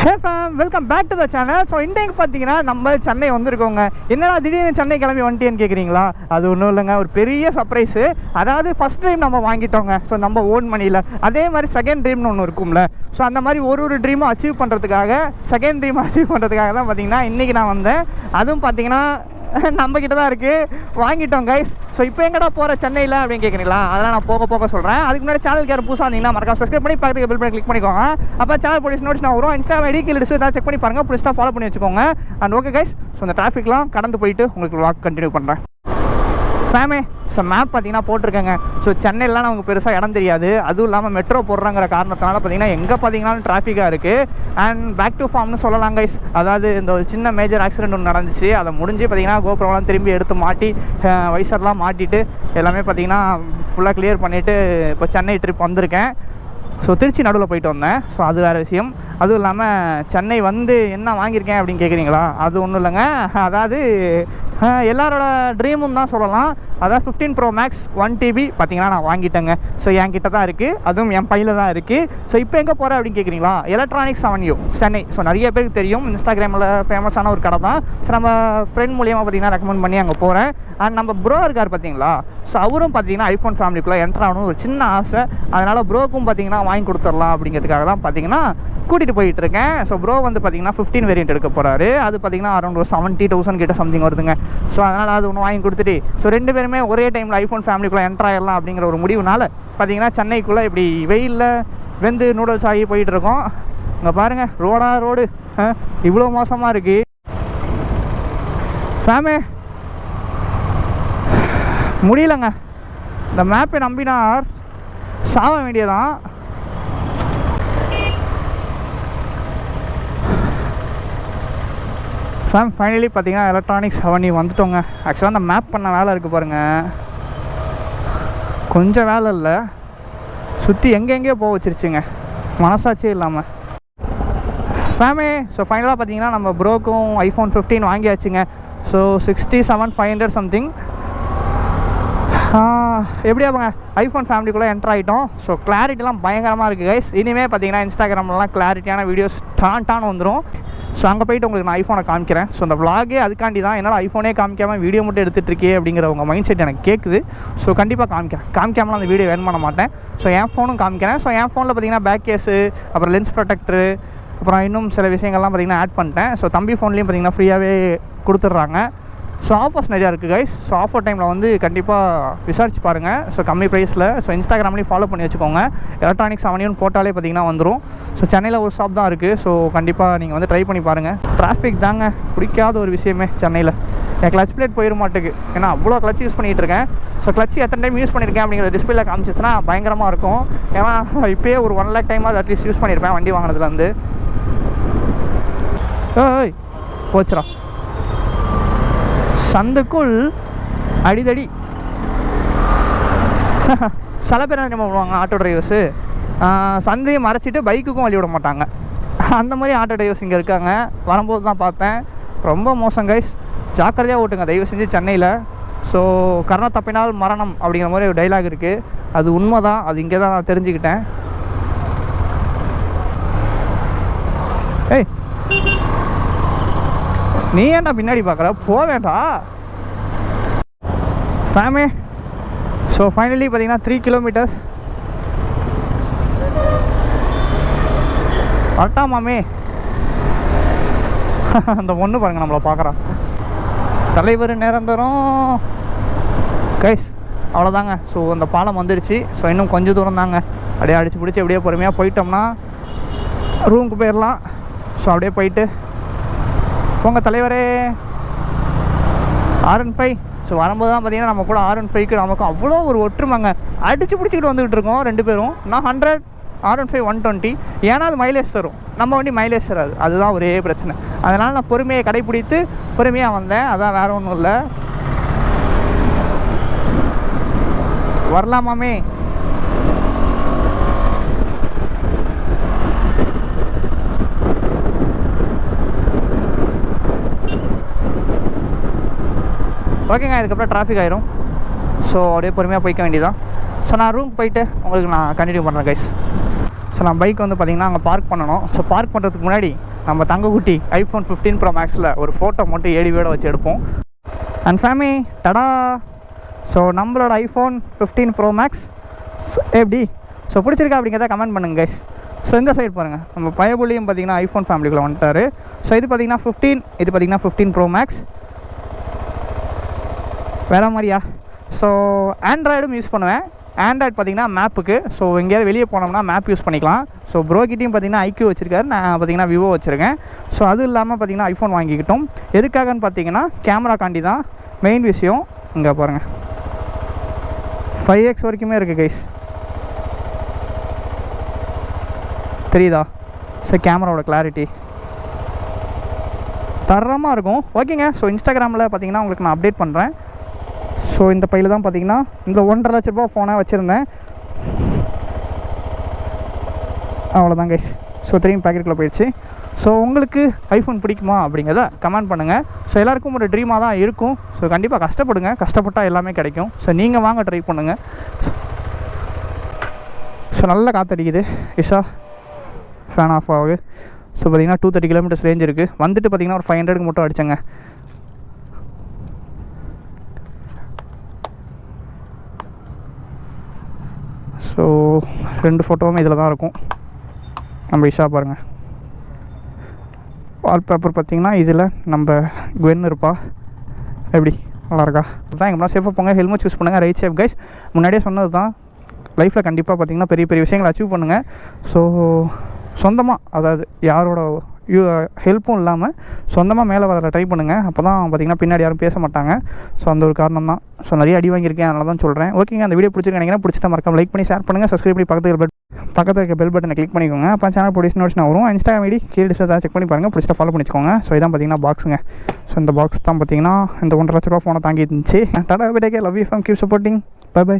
Hey fam, welcome back to the channel. So இன்றைக்கு பார்த்தீங்கன்னா நம்ம சென்னை வந்திருக்கோங்க. என்னடா திடீர்னு சென்னை கிளம்பி வந்துட்டேன்னு கேட்குறீங்களா? அது ஒன்றும் இல்லைங்க, ஒரு பெரிய சர்ப்ரைஸு. அதாவது ஃபஸ்ட் ட்ரீம் நம்ம வாங்கிட்டோங்க. ஸோ நம்ம ஓன் மணியில். அதே மாதிரி செகண்ட் ட்ரீம்னு ஒன்று இருக்கும்ல. ஸோ அந்த மாதிரி ஒரு ட்ரீமும் அச்சீவ் பண்ணுறதுக்காக, செகண்ட் ட்ரீம் அச்சீவ் பண்ணுறதுக்காக தான் பார்த்தீங்கன்னா இன்றைக்கி நான் வந்தேன். அதுவும் பார்த்தீங்கன்னா நம்ம கிட்ட தான் இருக்குது, வாங்கிட்டோம் கைஸ். ஸோ இப்போ எங்கடா போகிற சென்னையில் அப்படின்னு கேட்குறீங்களா? அதெல்லாம் நான் போக சொல்கிறேன். அதுக்கு முன்னாடி சேனலுக்கு யாரும் புதுசாக இருந்தீங்கன்னா மறக்காம சப்ஸ்கிரைப் பண்ணி பக்கத்துக்கு பெல் பட்டன் கிளிக் பண்ணிக்கோங்க. அப்போ சேனல் போலீஸ் நோட்ஸ் நான் வரும். இன்ஸ்டாகிராம் ஐடி கீழே ஏதாவது செக் பண்ணி பாருங்கள், புதுசாக ஃபாலோ பண்ணி வச்சுக்கோங்க. அண்ட் ஓகே கைஸ், ஸோ அந்த டிராஃபிக்லாம் கடந்து போயிட்டு உங்களுக்கு வாக் கண்டினியூ பண்ணுறேன். ஃபேமே, ஸோ மேப் பார்த்தீங்கன்னா போட்டிருக்கேங்க. ஸோ சென்னையிலாம் நமக்கு பெருசாக இடம் தெரியாது. அதுவும் இல்லாமல் மெட்ரோ போடுறாங்கிற காரணத்தினால பார்த்தீங்கன்னா எங்கே பார்த்தீங்கன்னாலும் டிராஃபிக்காக இருக்குது. அண்ட் பேக் டு ஃபார்ம்னு சொல்லலாம் கைஸ். அதாவது இந்த ஒரு சின்ன மேஜர் ஆக்சிடென்ட் ஒன்று நடந்துச்சு. அதை முடிஞ்சு பார்த்தீங்கன்னா கோபுரம்லாம் திரும்பி எடுத்து மாட்டி, வைசர்லாம் மாட்டிட்டு எல்லாமே பார்த்தீங்கன்னா ஃபுல்லாக கிளியர் பண்ணிவிட்டு இப்போ சென்னை ட்ரிப் வந்திருக்கேன். ஸோ திருச்சி நடுவில் போயிட்டு வந்தேன். ஸோ அது வேறு விஷயம். அதுவும் இல்லாமல் சென்னை வந்து என்ன வாங்கியிருக்கேன் அப்படின்னு கேட்குறீங்களா? அது ஒன்றும் இல்லைங்க. அதாவது எல்லாரோட ட்ரீமும் தான் சொல்லலாம். அதாவது 15 Pro Max 1 TB பார்த்தீங்கன்னா நான் வாங்கிட்டேங்க. ஸோ என்கிட்ட தான் இருக்குது, அதுவும் என் பையில் தான் இருக்குது. ஸோ இப்போ எங்கே போகிறேன் அப்படின்னு கேட்குறீங்களா? Electronics avenue Chennai. ஸோ நிறைய பேருக்கு தெரியும், இன்ஸ்டாகிராமில் ஃபேமஸான ஒரு கடை தான். ஸோ நம்ம ஃப்ரெண்ட் மூலியமாக பார்த்தீங்கன்னா ரெக்கமெண்ட் பண்ணி அங்கே போகிறேன். அண்ட் நம்ம ப்ரோ இருக்கார் பார்த்தீங்களா? ஸோ அவரும் பார்த்தீங்கன்னா ஐஃபோன் ஃபேமிலிக்குள்ளே என்ட்ரு ஆகணும் ஒரு சின்ன ஆசை. அதனால் ப்ரோக்கும் பார்த்தீங்கன்னா வாங்கி கொடுத்துடலாம் அப்படிங்கிறதுக்காக தான் பார்த்தீங்கன்னா கூட்டிகிட்டு போயிட்டு இருக்கேன். ஸோ ப்ரோ வந்து பார்த்தீங்கன்னா 15 வேரியன்ட் எடுக்க போகிறாரு. அது பார்த்தீங்கன்னா அரௌண்ட் ஒரு 70,000 கிட்ட சம்திங் வருதுங்க. ஸோ அதனால் அது ஒன்று வாங்கி கொடுத்துட்டு ஸோ ரெண்டு பேருமே ஒரே டைமில் ஐஃபோன் ஃபேமிலிக்குள்ளே என்ட்ரு ஆகிடலாம் அப்படிங்கிற ஒரு முடிவுனால பார்த்தீங்கன்னா சென்னைக்குள்ளே இப்படி வெயிலில் வெந்து நூடுல்ஸ் ஆகி போயிட்டுருக்கோம். இங்கே பாருங்கள், ரோடு இவ்வளோ மோசமாக இருக்குது ஃபேமே. முடியலங்க, இந்த மேப்பை நம்பினார் சாக வேண்டியதான். ஃபேம் ஃபைனலி பார்த்தீங்கன்னா எலக்ட்ரானிக்ஸ் அவென்யூ வந்துட்டோங்க. ஆக்சுவலாக அந்த மேப் பண்ண வேலை இருக்குது பாருங்கள், கொஞ்சம் வேலை இல்லை, சுற்றி எங்கெங்கேயோ போக வச்சிருச்சுங்க, மனசாட்சியே இல்லாமல் ஃபேமே. ஸோ ஃபைனலாக பார்த்தீங்கன்னா நம்ம ப்ரோக்கும் ஐஃபோன் 15 வாங்கியாச்சுங்க. So 67,500 something. எப்படியா பாங்க ஐஃபோன் ஃபேமிலிக்குள்ளே என்ட்ரு ஆகிட்டோம். ஸோ கிளாரிட்டிலாம் பயங்கரமாக இருக்குது கைஸ். இனிமேல் பார்த்தீங்கன்னா இன்ஸ்டாகிராம்லாம் கிளாரிட்டியான வீடியோஸ் டான் வந்துடும். ஸோ அங்கே போய்ட்டு உங்களுக்கு நான் ஐஃபோனை காமிக்கிறேன். ஸோ அந்த விளாகே அதுக்காண்டி தான், என்னால் ஐஃபோனே காமிக்காமல் வீடியோ மட்டும் எடுத்துகிட்டு இருக்கே அப்படிங்கிற உங்கள் மைண்ட் செட் எனக்கு கேட்குது. ஸோ கண்டிப்பாக காமிக்காமலாம் அந்த வீடியோ வேன் பண்ண மாட்டேன். ஸோ என் ஃபோனும் காமிக்கிறேன். ஸோ என் ஃபோனில் பார்த்தீங்கன்னா பேக் கேஸு, அப்புறம் லென்ஸ் ப்ரொடெக்டரு, அப்புறம் இன்னும் சில விஷயங்கள்லாம் பார்த்தீங்கன்னா ஆட் பண்ணிட்டேன். ஸோ தம்பி ஃபோன்லேயும் பார்த்தீங்கன்னா ஃப்ரீயாகவே கொடுத்துட்றாங்க. ஸோ ஆஃபர்ஸ் நிறையா இருக்குது கைஸ். ஸோ ஆஃபர் டைமில் வந்து கண்டிப்பாக விசாரிச்சு பாருங்கள். ஸோ கம்மி ப்ரைஸில். ஸோ இன்ஸ்டாகிராம்லேயும் ஃபாலோ பண்ணி வச்சுக்கோங்க. எலக்ட்ரானிக்ஸ் அவென்யூன்னு போட்டாலே பார்த்தீங்கன்னா வந்துடும். ஸோ சென்னையில் ஒரு ஷாப் தான் இருக்குது. ஸோ கண்டிப்பாக நீங்கள் வந்து ட்ரை பண்ணி பாருங்கள். டிராஃபிக் தாங்க பிடிக்காத ஒரு விஷயமே சென்னையில். என் கிளச் பிளேட் போயிட மாட்டேங்குது, ஏன்னா அவ்வளோ கிளச் யூஸ் பண்ணிகிட்டு இருக்கேன். ஸோ கிளச் எத்தனை டைம் யூஸ் பண்ணியிருக்கேன் அப்படிங்கிற டிஸ்பிளேல காமிச்சிச்சுன்னா பயங்கரமாக இருக்கும். ஏன்னா இப்போயே ஒரு 1 lakh டைம் அது அட்லீஸ்ட் யூஸ் பண்ணியிருப்பேன் வண்டி வாங்கினதுலேருந்து. ஓய் போச்சுரா, சந்துக்குள் அடிதடி. சில பேர் என்ன பண்ணுவாங்க ஆட்டோ டிரைவர்ஸு, சந்தையை மறைச்சிட்டு பைக்குக்கும் வழி விட மாட்டாங்க. அந்த மாதிரி ஆட்டோ டிரைவர்ஸ் இங்கே இருக்காங்க. வரும்போது தான் பார்த்தேன், ரொம்ப மோசம் கைஸ். ஜாக்கிரதையாக ஓட்டுங்க தயவு செஞ்சு சென்னையில். ஸோ கர்ண தப்பினால் மரணம் அப்படிங்கிற மாதிரி ஒரு டைலாக் இருக்குது. அது உண்மை தான், அது இங்கே தான் நான் தெரிஞ்சுக்கிட்டேன். ஏய், நீ ஏன்டா பின்னாடி பார்க்குற? போவேண்டா ஃபேமே. ஸோ ஃபைனலி பார்த்தீங்கன்னா 3 kilometers வரட்டாமாமே. அந்த ஒன்று பாருங்கள் நம்மளை பார்க்குறான். தலைவர் நிரந்தரம் கைஸ், அவ்வளோதாங்க. ஸோ அந்த பாலம் வந்துருச்சு. ஸோ இன்னும் கொஞ்சம் தூரம் தாங்க. அப்படியே அடித்து பிடிச்சி அப்படியே பொறுமையாக போயிட்டோம்னா ரூமுக்கு போயிடலாம். ஸோ அப்படியே போயிட்டு போங்க தலைவரே. R15. ஸோ வரும்போது தான் பார்த்தீங்கன்னா நம்ம கூட R15க்கு நமக்கும் அவ்வளோ ஒரு ஒற்றுமைங்க. அடித்து பிடிச்சிக்கிட்டு வந்துக்கிட்டு இருக்கோம் ரெண்டு பேரும். நான் 100, R15 120. ஏன்னா அது மைலேஜ் தரும், நம்ம வண்டி மைலேஜ் தராது. அதுதான் ஒரே பிரச்சனை. அதனால் நான் பொறுமையை கடைப்பிடித்து பொறுமையாக வந்தேன். அதான் வேறு ஒன்றும் இல்லை. வரலாமாமே. ஓகேங்க, இதுக்கப்புறம் டிராஃபிக் ஆயிரும். ஸோ அப்படியே பொறுமையாக போய்க்க வேண்டியதான். ஸோ நான் ரூமுக்கு போயிட்டு உங்களுக்கு நான் கண்டினியூ பண்ணுறேன் கைஸ். ஸோ நான் பைக் வந்து பார்த்திங்கன்னா அங்கே பார்க் பண்ணணும். ஸோ பார்க் பண்ணுறதுக்கு முன்னாடி நம்ம தங்கக்குட்டி ஐஃபோன் 15 ப்ரோ மேக்ஸில் ஒரு ஃபோட்டோ மட்டும் ஏடிவியோட வச்சு எடுப்போம். அண்ட் ஃபேமி டடா. ஸோ நம்மளோட ஐஃபோன் 15 ப்ரோ மேக்ஸ் எப்படி ஸோ பிடிச்சிருக்கா அப்படிங்கிறத கமெண்ட் பண்ணுங்க கைஸ். ஸோ இந்த சைடு பாருங்கள், நம்ம பயபுள்ளியும் பார்த்தீங்கன்னா ஐஃபோன் ஃபேமிலிக்குள்ளே வந்துட்டார். ஸோ இது பார்த்தீங்கன்னா 15, இது பார்த்தீங்கன்னா 15 ப்ரோ மேக்ஸ் வேறு மாதிரியா. ஸோ ஆண்ட்ராய்டும் யூஸ் பண்ணுவேன். ஆண்ட்ராய்டு பார்த்திங்கன்னா மேப்புக்கு, ஸோ எங்கேயாவது வெளியே போனோம்னா மேப் யூஸ் பண்ணிக்கலாம். ஸோ ப்ரோக்கிட்டையும் பார்த்திங்கன்னா ஐக்யூ வச்சுருக்காரு, நான் பார்த்திங்கன்னா விவோ வச்சுருக்கேன். ஸோ அதுவும் இல்லாமல் பார்த்திங்கன்னா ஐஃபோன் வாங்கிக்கிட்டோம். எதுக்காகன்னு பார்த்தீங்கன்னா கேமரா காண்டி தான் மெயின் விஷயம். இங்கே பாருங்கள் 5x வரைக்குமே இருக்குது கைஸ், தெரியுதா? ஸோ கேமராவோட கிளாரிட்டி தரமாக இருக்கும். ஓகேங்க. ஸோ இன்ஸ்டாகிராமில் பார்த்தீங்கன்னா உங்களுக்கு நான் அப்டேட் பண்ணுறேன். ஸோ இந்த பையில் தான் பார்த்தீங்கன்னா இந்த 1.5 லட்ச ரூபா ஃபோனை வச்சுருந்தேன். அவ்வளோதான் கைஸ். ஸோ திரும்பி பேக்கெட்டுக்குள்ளே போயிடுச்சு. ஸோ உங்களுக்கு ஐஃபோன் பிடிக்குமா அப்படிங்கிறத கமெண்ட் பண்ணுங்கள். ஸோ எல்லாேருக்கும் ஒரு ட்ரீமாக தான் இருக்கும். ஸோ கண்டிப்பாக கஷ்டப்படுங்க, கஷ்டப்பட்டால் எல்லாமே கிடைக்கும். ஸோ நீங்கள் வாங்க ட்ரை பண்ணுங்கள். ஸோ நல்லா காற்றடிக்குது. இஷா ஃபேன் ஆஃப் ஆகுது. ஸோ பார்த்திங்கன்னா 230 கிலோமீட்டர்ஸ் ரேஞ்ச் இருக்குது. வந்துட்டு பார்த்திங்கன்னா ஒரு 500க்கு மட்டும் அடித்தேங்க. ஸோ 2 ஃபோட்டோவும் இதில் தான் இருக்கும். நம்ம இஷா பாருங்கள். வால்பேப்பர் பார்த்திங்கன்னா இதில் நம்ம குவென் இருப்பா. எப்படி நல்லாயிருக்கா? அதுதான் எங்கன்னா சேஃபாக போங்க, ஹெல்மெட் யூஸ் பண்ணுங்கள், ரைட் சேஃப் கைஸ். முன்னாடியே சொன்னது தான், லைஃப்பில் கண்டிப்பாக பார்த்திங்கன்னா பெரிய பெரிய விஷயங்களை அச்சீவ் பண்ணுங்கள். ஸோ சொந்தமாக, அதாவது யாரோட ஹெல்ப்பும் இல்லாமல் சொந்தமாக மேலே வர ட்ரை பண்ணுங்கள். அப்போ தான் பார்த்திங்கன்னா பின்னாடி யாரும் பேச மாட்டாங்க. ஸோ அந்த ஒரு காரணம் தான். ஸோ நிறைய அடி வாங்கியிருக்கேன், அதனால தான் சொல்கிறேன். ஓகேங்க. அந்த வீடியோ பிடிச்சிருக்கு நினைக்கிறேன். பிடிச்சிட்டா மறக்காம லைக் பண்ணி ஷேர் பண்ணுங்கள். சப்ஸ்கிரைப் பண்ணி பக்கத்தில் இருக்க பெல் பட்டனை கிளிக் பண்ணிக்கோங்க. அப்போ சேனல் போய் நோட்டிஃபிகேஷன் வரும். இன்ஸ்டாகிராம் ஐடி கீழே டிஸ்பிளே செக் பண்ணி பாருங்கள். பிடிச்சிட்டா ஃபாலோ பண்ணிக்கோங்க. ஸோ இதான் பார்த்திங்கன்னா பாக்ஸுங்க. ஸோ இந்த பாக்ஸ் தான் பார்த்திங்கன்னா இந்த 1.5 லட்ச ரூபா ஃபோனை தாங்கி இருந்துச்சு. Tata bye take care, love you from keep supporting, bye by.